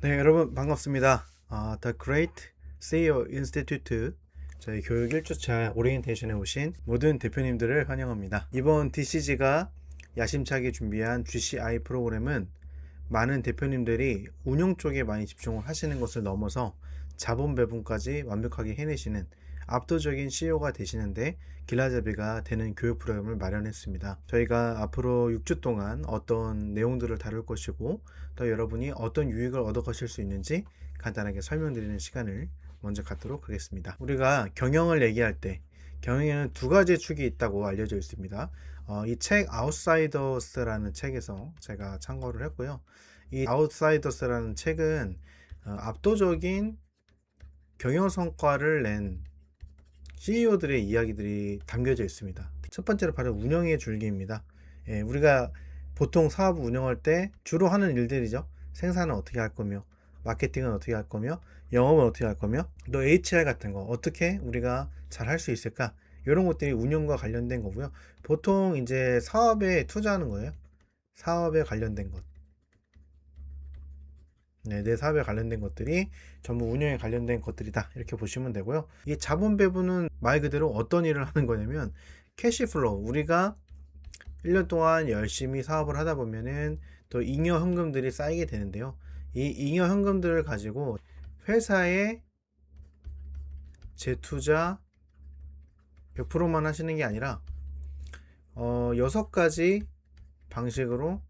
네, 여러분 반갑습니다. The Great CEO Institute 저희 교육 1주차 오리엔테이션에 오신 모든 대표님들을 환영합니다. 이번 DCG가 야심차게 준비한 GCI 프로그램은 많은 대표님들이 운영 쪽에 많이 집중을 하시는 것을 넘어서 자본 배분까지 완벽하게 해내시는 압도적인 CEO가 되시는데 길라잡이가 되는 교육 프로그램을 마련했습니다. 저희가 앞으로 6주 동안 어떤 내용들을 다룰 것이고 또 여러분이 어떤 유익을 얻어 가실 수 있는지 간단하게 설명드리는 시간을 먼저 갖도록 하겠습니다. 우리가 경영을 얘기할 때 경영에는 두 가지 축이 있다고 알려져 있습니다. 이 책 아웃사이더스라는 책에서 제가 참고를 했고요. 이 아웃사이더스라는 책은 압도적인 경영 성과를 낸 CEO들의 이야기들이 담겨져 있습니다. 첫 번째로 바로 운영의 줄기입니다. 우리가 보통 사업 운영할 때 주로 하는 일들이죠. 생산은 어떻게 할 거며, 마케팅은 어떻게 할 거며, 영업은 어떻게 할 거며, 또 HR 같은 거 어떻게 우리가 잘 할 수 있을까? 이런 것들이 운영과 관련된 거고요. 보통 이제 사업에 투자하는 거예요. 사업에 관련된 것. 네, 내 사업에 관련된 것들이 전부 운영에 관련된 것들이다. 이렇게 보시면 되고요. 이 자본 배분은 말 그대로 어떤 일을 하는 거냐면 캐시플로우. 우리가 1년 동안 열심히 사업을 하다 보면은 또 잉여 현금들이 쌓이게 되는데요. 이 잉여 현금들을 가지고 회사에 재투자 100%만 하시는 게 아니라 6가지 방식으로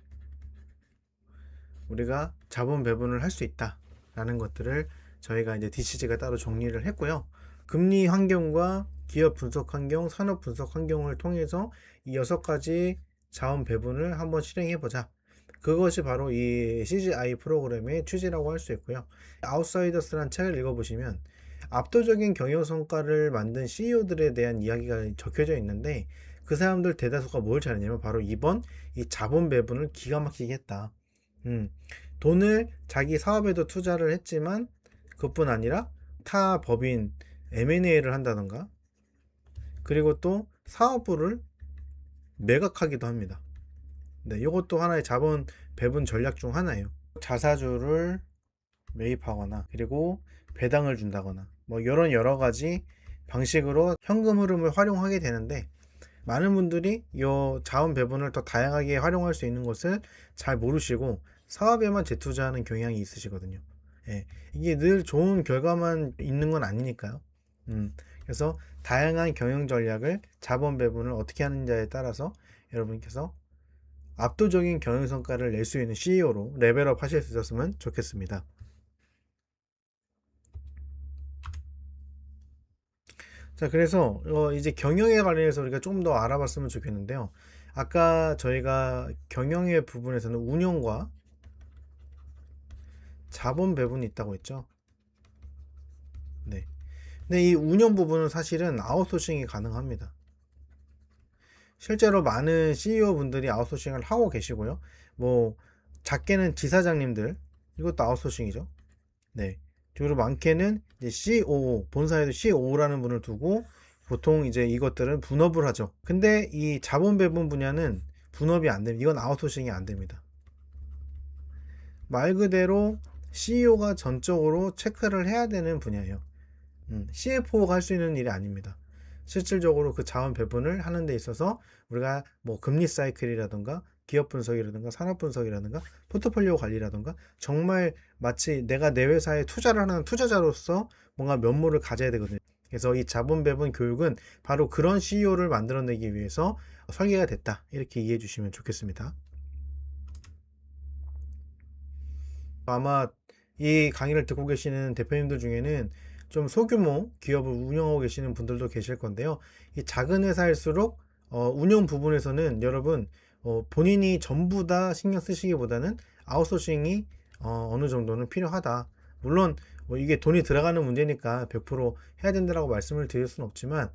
우리가 자본 배분을 할 수 있다라는 것들을 저희가 이제 DCG가 따로 정리를 했고요. 금리 환경과 기업 분석 환경, 산업 분석 환경을 통해서 이 6가지 자원 배분을 한번 실행해 보자. 그것이 바로 이 CGI 프로그램의 취지라고 할 수 있고요. 아웃사이더스라는 책을 읽어보시면 압도적인 경영 성과를 만든 CEO들에 대한 이야기가 적혀져 있는데 그 사람들 대다수가 뭘 잘했냐면 바로 이번 이 자본 배분을 기가 막히게 했다. 음, 돈을 자기 사업에도 투자를 했지만 그것뿐 아니라 타 법인 M&A를 한다던가 그리고 또 사업부를 매각하기도 합니다. 네, 이것도 하나의 자본 배분 전략 중 하나예요. 자사주를 매입하거나 그리고 배당을 준다거나 뭐 이런 여러 가지 방식으로 현금 흐름을 활용하게 되는데 많은 분들이 이 자원 배분을 더 다양하게 활용할 수 있는 것을 잘 모르시고 사업에만 재투자하는 경향이 있으시거든요. 예, 이게 늘 좋은 결과만 있는 건 아니니까요. 그래서 다양한 경영 전략을 자본 배분을 어떻게 하느냐에 따라서 여러분께서 압도적인 경영 성과를 낼 수 있는 CEO로 레벨업 하실 수 있었으면 좋겠습니다. 자, 그래서 이제 경영에 관련해서 우리가 조금 더 알아봤으면 좋겠는데요. 아까 저희가 경영의 부분에서는 운영과 자본 배분이 있다고 했죠. 네. 근데 이 운영 부분은 사실은 아웃소싱이 가능합니다. 실제로 많은 CEO 분들이 아웃소싱을 하고 계시고요. 뭐 작게는 지사장님들 이것도 아웃소싱이죠. 네. 그리고 많게는 이제 COO, 본사에도 COO라는 분을 두고 보통 이제 이것들은 분업을 하죠. 근데 이 자본 배분 분야는 분업이 안 됩니다. 이건 아웃소싱이 안 됩니다. 말 그대로 CEO가 전적으로 체크를 해야 되는 분야예요. CFO가 할 수 있는 일이 아닙니다. 실질적으로 그 자원 배분을 하는 데 있어서 우리가 뭐 금리 사이클이라든가 기업 분석이라든가 산업 분석이라든가 포트폴리오 관리라든가 정말 마치 내가 내 회사에 투자를 하는 투자자로서 뭔가 면모를 가져야 되거든요. 그래서 이 자본 배분 교육은 바로 그런 CEO를 만들어내기 위해서 설계가 됐다. 이렇게 이해해 주시면 좋겠습니다. 아마 이 강의를 듣고 계시는 대표님들 중에는 좀 소규모 기업을 운영하고 계시는 분들도 계실 건데요. 이 작은 회사일수록 운영 부분에서는 여러분 본인이 전부 다 신경 쓰시기보다는 아웃소싱이 어느 정도는 필요하다. 물론 뭐 이게 돈이 들어가는 문제니까 100% 해야 된다라고 말씀을 드릴 수는 없지만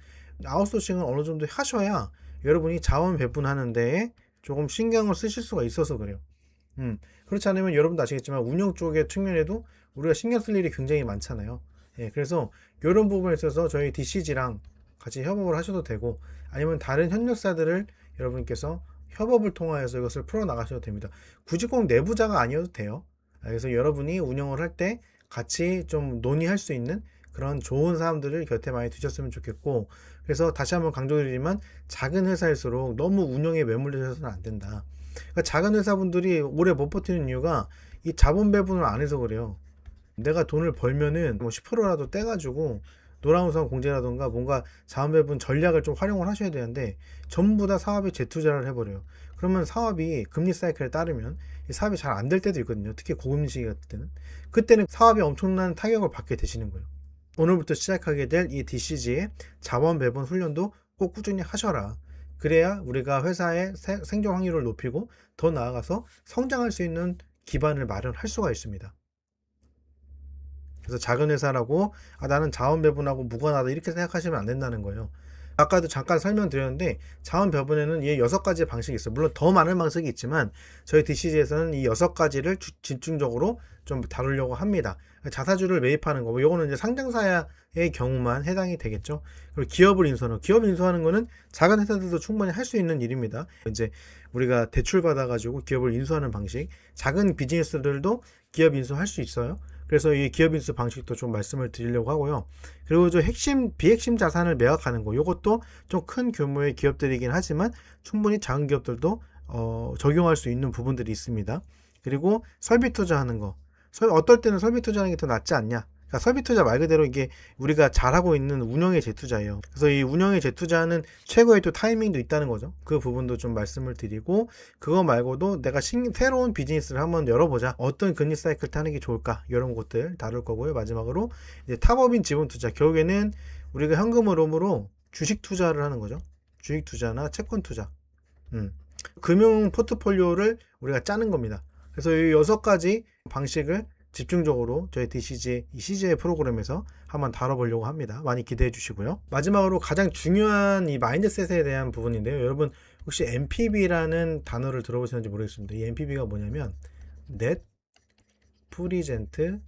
아웃소싱을 어느 정도 하셔야 여러분이 자원 배분하는 데에 조금 신경을 쓰실 수가 있어서 그래요. 그렇지 않으면 여러분도 아시겠지만 운영 쪽의 측면에도 우리가 신경 쓸 일이 굉장히 많잖아요. 예, 그래서 이런 부분에 있어서 저희 DCG랑 같이 협업을 하셔도 되고 아니면 다른 협력사들을 여러분께서 협업을 통하여서 이것을 풀어 나가셔도 됩니다. 굳이 꼭 내부자가 아니어도 돼요. 그래서 여러분이 운영을 할 때 같이 좀 논의할 수 있는 그런 좋은 사람들을 곁에 많이 두셨으면 좋겠고, 그래서 다시 한번 강조드리지만 작은 회사일수록 너무 운영에 매몰되셔서는 안 된다. 그러니까 작은 회사분들이 오래 못 버티는 이유가 이 자본 배분을 안 해서 그래요. 내가 돈을 벌면은 뭐 10%라도 떼가지고 노란우산 공제라던가 뭔가 자본 배분 전략을 좀 활용을 하셔야 되는데 전부 다 사업에 재투자를 해버려요. 그러면 사업이 금리 사이클에 따르면 이 사업이 잘 안 될 때도 있거든요. 특히 고금리 시기 같을 때는. 그때는 사업이 엄청난 타격을 받게 되시는 거예요. 오늘부터 시작하게 될 이 DCG의 자원 배분 훈련도 꼭 꾸준히 하셔라. 그래야 우리가 회사의 생존 확률을 높이고 더 나아가서 성장할 수 있는 기반을 마련할 수가 있습니다. 그래서 작은 회사라고 나는 자원 배분하고 무관하다 이렇게 생각하시면 안 된다는 거예요. 아까도 잠깐 설명드렸는데 자원 배분에는 이 6가지 방식이 있어요. 물론 더 많은 방식이 있지만 저희 DCG에서는 이 6가지를 집중적으로 좀 다루려고 합니다. 자사주를 매입하는 거, 요거는 이제 상장사의 경우만 해당이 되겠죠. 그리고 기업을 인수하는, 기업을 인수하는 거는 작은 회사들도 충분히 할 수 있는 일입니다. 이제 우리가 대출 받아가지고 기업을 인수하는 방식, 작은 비즈니스들도 기업 인수할 수 있어요. 그래서 이 기업 인수 방식도 좀 말씀을 드리려고 하고요. 그리고 저 비핵심 자산을 매각하는 거, 이것도 좀 큰 규모의 기업들이긴 하지만 충분히 작은 기업들도 적용할 수 있는 부분들이 있습니다. 그리고 설비 투자하는 거, 어떨 때는 설비 투자하는 게 더 낫지 않냐. 그러니까 설비 투자 말 그대로 이게 우리가 잘하고 있는 운영의 재투자예요. 그래서 이 운영의 재투자는 최고의 또 타이밍도 있다는 거죠. 그 부분도 좀 말씀을 드리고, 그거 말고도 내가 새로운 비즈니스를 한번 열어보자. 어떤 금리 사이클 타는 게 좋을까? 이런 것들 다룰 거고요. 마지막으로 이제 탑업인 지분 투자. 결국에는 우리가 현금으로 주식 투자를 하는 거죠. 주식 투자나 채권 투자. 금융 포트폴리오를 우리가 짜는 겁니다. 그래서 이 6가지 방식을 집중적으로 저희 DCG, 이 CGI 프로그램에서 한번 다뤄보려고 합니다. 많이 기대해 주시고요. 마지막으로 가장 중요한 이 마인드셋에 대한 부분인데요. 여러분 혹시 NPV라는 단어를 들어보셨는지 모르겠습니다. 이 NPV가 뭐냐면 Net Present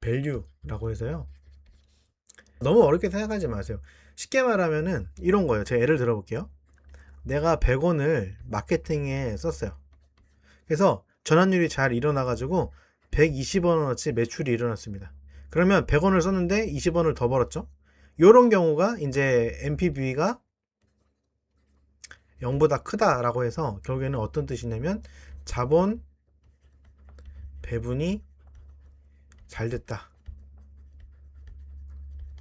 Value라고 해서요. 너무 어렵게 생각하지 마세요. 쉽게 말하면은 이런 거예요. 제가 예를 들어볼게요. 내가 100원을 마케팅에 썼어요. 그래서 전환율이 잘 일어나가지고 120원어치 매출이 일어났습니다. 그러면 100원을 썼는데 20원을 더 벌었죠. 이런 경우가 이제 NPV가 0보다 크다라고 해서 결국에는 어떤 뜻이냐면 자본 배분이 잘 됐다,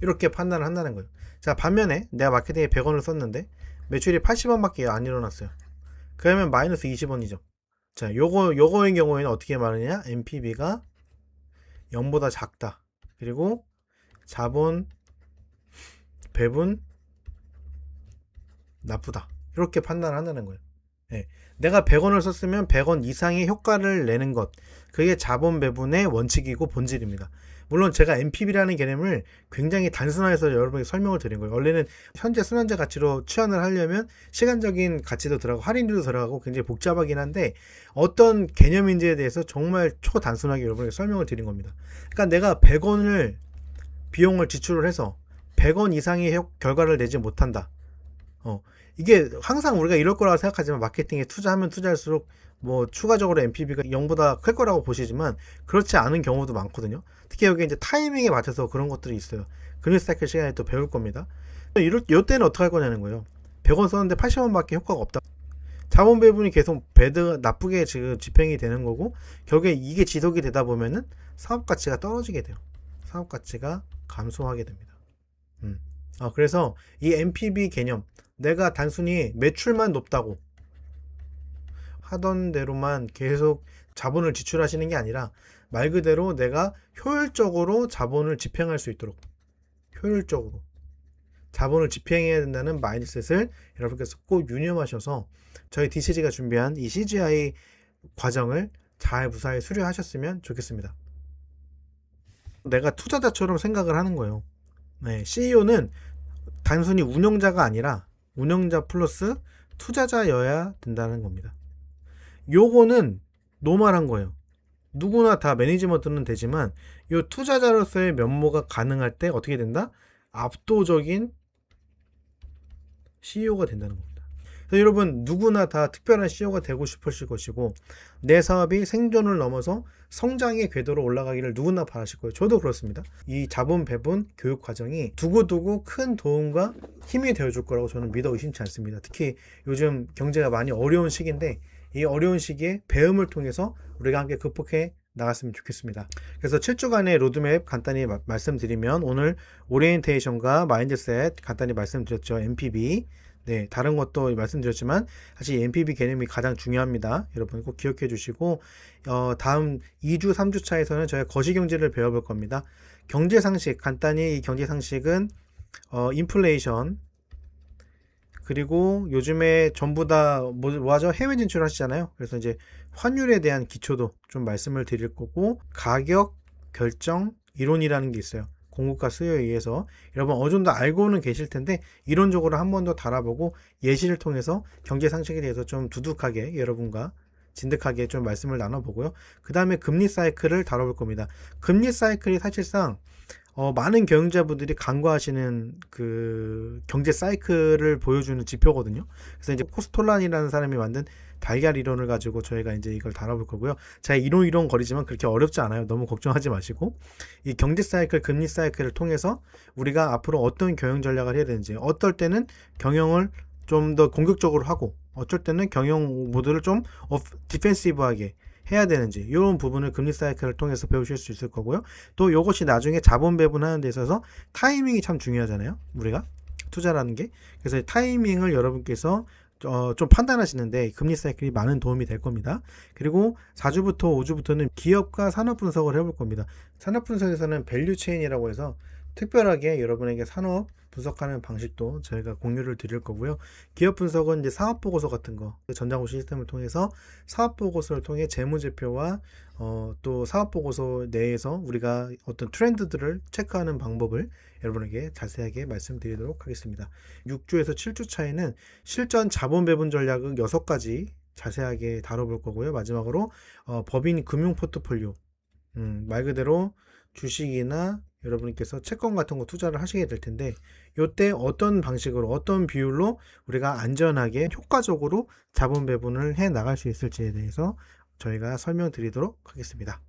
이렇게 판단을 한다는 거예요. 자, 반면에 내가 마케팅에 100원을 썼는데 매출이 80원밖에 안 일어났어요. 그러면 마이너스 20원이죠. 자, 요거의 경우에는 어떻게 말하느냐? NPV가 0보다 작다. 그리고 자본 배분 나쁘다. 이렇게 판단을 한다는 거예요. 네. 내가 100원을 썼으면 100원 이상의 효과를 내는 것. 그게 자본 배분의 원칙이고 본질입니다. 물론 제가 NPV라는 개념을 굉장히 단순화해서 여러분에게 설명을 드린 거예요. 원래는 현재 순환자 가치로 치환을 하려면 시간적인 가치도 들어가고 할인율도 들어가고 굉장히 복잡하긴 한데 어떤 개념인지에 대해서 정말 초단순하게 여러분에게 설명을 드린 겁니다. 그러니까 내가 100원을 비용을 지출을 해서 100원 이상의 결과를 내지 못한다. 이게 항상 우리가 이럴 거라고 생각하지만 마케팅에 투자하면 투자할수록 뭐 추가적으로 NPV가 0보다 클 거라고 보시지만 그렇지 않은 경우도 많거든요. 특히 여기 이제 타이밍에 맞춰서 그런 것들이 있어요. 금융 사이클 시간에 또 배울 겁니다. 이때는 어떻게 할 거냐는 거예요. 100원 썼는데 80원밖에 효과가 없다. 자본 배분이 계속 나쁘게 지금 집행이 되는 거고 결국에 이게 지속이 되다 보면은 사업 가치가 떨어지게 돼요. 사업 가치가 감소하게 됩니다. 그래서 이 NPV 개념, 내가 단순히 매출만 높다고 하던 대로만 계속 자본을 지출하시는 게 아니라 말 그대로 내가 효율적으로 자본을 집행할 수 있도록 효율적으로 자본을 집행해야 된다는 마인드셋을 여러분께서 꼭 유념하셔서 저희 DCG가 준비한 이 CGI 과정을 잘 무사히 수료하셨으면 좋겠습니다. 내가 투자자처럼 생각을 하는 거예요. 네, CEO는 단순히 운영자가 아니라 운영자 플러스 투자자여야 된다는 겁니다. 요거는 노멀한 거예요. 누구나 다 매니지먼트는 되지만 요 투자자로서의 면모가 가능할 때 어떻게 된다? 압도적인 CEO가 된다는 겁니다. 그래서 여러분 누구나 다 특별한 CEO가 되고 싶으실 것이고 내 사업이 생존을 넘어서 성장의 궤도로 올라가기를 누구나 바라실 거예요. 저도 그렇습니다. 이 자본 배분 교육 과정이 두고두고 큰 도움과 힘이 되어줄 거라고 저는 믿어 의심치 않습니다. 특히 요즘 경제가 많이 어려운 시기인데 이 어려운 시기에 배움을 통해서 우리가 함께 극복해 나갔으면 좋겠습니다. 그래서 7주간의 로드맵 간단히 말씀드리면 오늘 오리엔테이션과 마인드셋 간단히 말씀드렸죠. MPB. 네, 다른 것도 말씀드렸지만 사실 MPB 개념이 가장 중요합니다. 여러분 꼭 기억해 주시고 다음 2주, 3주 차에서는 저희가 거시경제를 배워볼 겁니다. 경제상식, 간단히 이 경제상식은 인플레이션 그리고 요즘에 전부 다 뭐 하죠? 해외 진출 하시잖아요. 그래서 이제 환율에 대한 기초도 좀 말씀을 드릴 거고 가격 결정 이론이라는 게 있어요. 공급과 수요에 의해서 여러분 어느 정도 알고는 계실 텐데 이론적으로 한 번 더 달아보고 예시를 통해서 경제 상식에 대해서 좀 두둑하게 여러분과 진득하게 좀 말씀을 나눠보고요. 그 다음에 금리 사이클을 다뤄볼 겁니다. 금리 사이클이 사실상 많은 경영자분들이 간과하시는 그 경제 사이클을 보여주는 지표거든요. 그래서 이제 코스톨란이라는 사람이 만든 달걀 이론을 가지고 저희가 이제 이걸 다뤄볼 거고요. 제가 이론 거리지만 그렇게 어렵지 않아요. 너무 걱정하지 마시고 이 경제 사이클, 금리 사이클을 통해서 우리가 앞으로 어떤 경영 전략을 해야 되는지, 어떨 때는 경영을 좀 더 공격적으로 하고, 어쩔 때는 경영 모드를 좀 디펜시브하게 해야 되는지 이런 부분을 금리 사이클을 통해서 배우실 수 있을 거고요. 또 이것이 나중에 자본 배분하는 데 있어서 타이밍이 참 중요하잖아요. 우리가 투자라는 게. 그래서 타이밍을 여러분께서 좀 판단하시는데 금리 사이클이 많은 도움이 될 겁니다. 그리고 4주부터 5주부터는 기업과 산업 분석을 해볼 겁니다. 산업 분석에서는 밸류 체인이라고 해서 특별하게 여러분에게 산업 분석하는 방식도 저희가 공유를 드릴 거고요. 기업 분석은 이제 사업 보고서 같은 거, 전자고 시스템을 통해서 사업 보고서를 통해 재무제표와 또 사업 보고서 내에서 우리가 어떤 트렌드들을 체크하는 방법을 여러분에게 자세하게 말씀드리도록 하겠습니다. 6주에서 7주 차에는 실전 자본 배분 전략을 6가지 자세하게 다뤄볼 거고요. 마지막으로 법인 금융 포트폴리오, 말 그대로 주식이나 여러분께서 채권 같은 거 투자를 하시게 될 텐데 이때 어떤 방식으로 어떤 비율로 우리가 안전하게 효과적으로 자본 배분을 해 나갈 수 있을지에 대해서 저희가 설명드리도록 하겠습니다.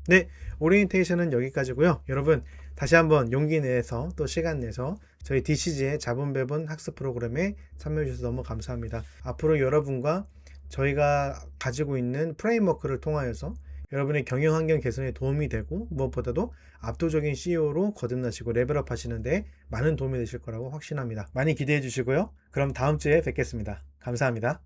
네, 오리엔테이션은 여기까지고요. 여러분 다시 한번 용기 내서 또 시간 내서 저희 DCG의 자본 배분 학습 프로그램에 참여해 주셔서 너무 감사합니다. 앞으로 여러분과 저희가 가지고 있는 프레임워크를 통하여서 여러분의 경영 환경 개선에 도움이 되고 무엇보다도 압도적인 CEO로 거듭나시고 레벨업 하시는데 많은 도움이 되실 거라고 확신합니다. 많이 기대해 주시고요. 그럼 다음 주에 뵙겠습니다. 감사합니다.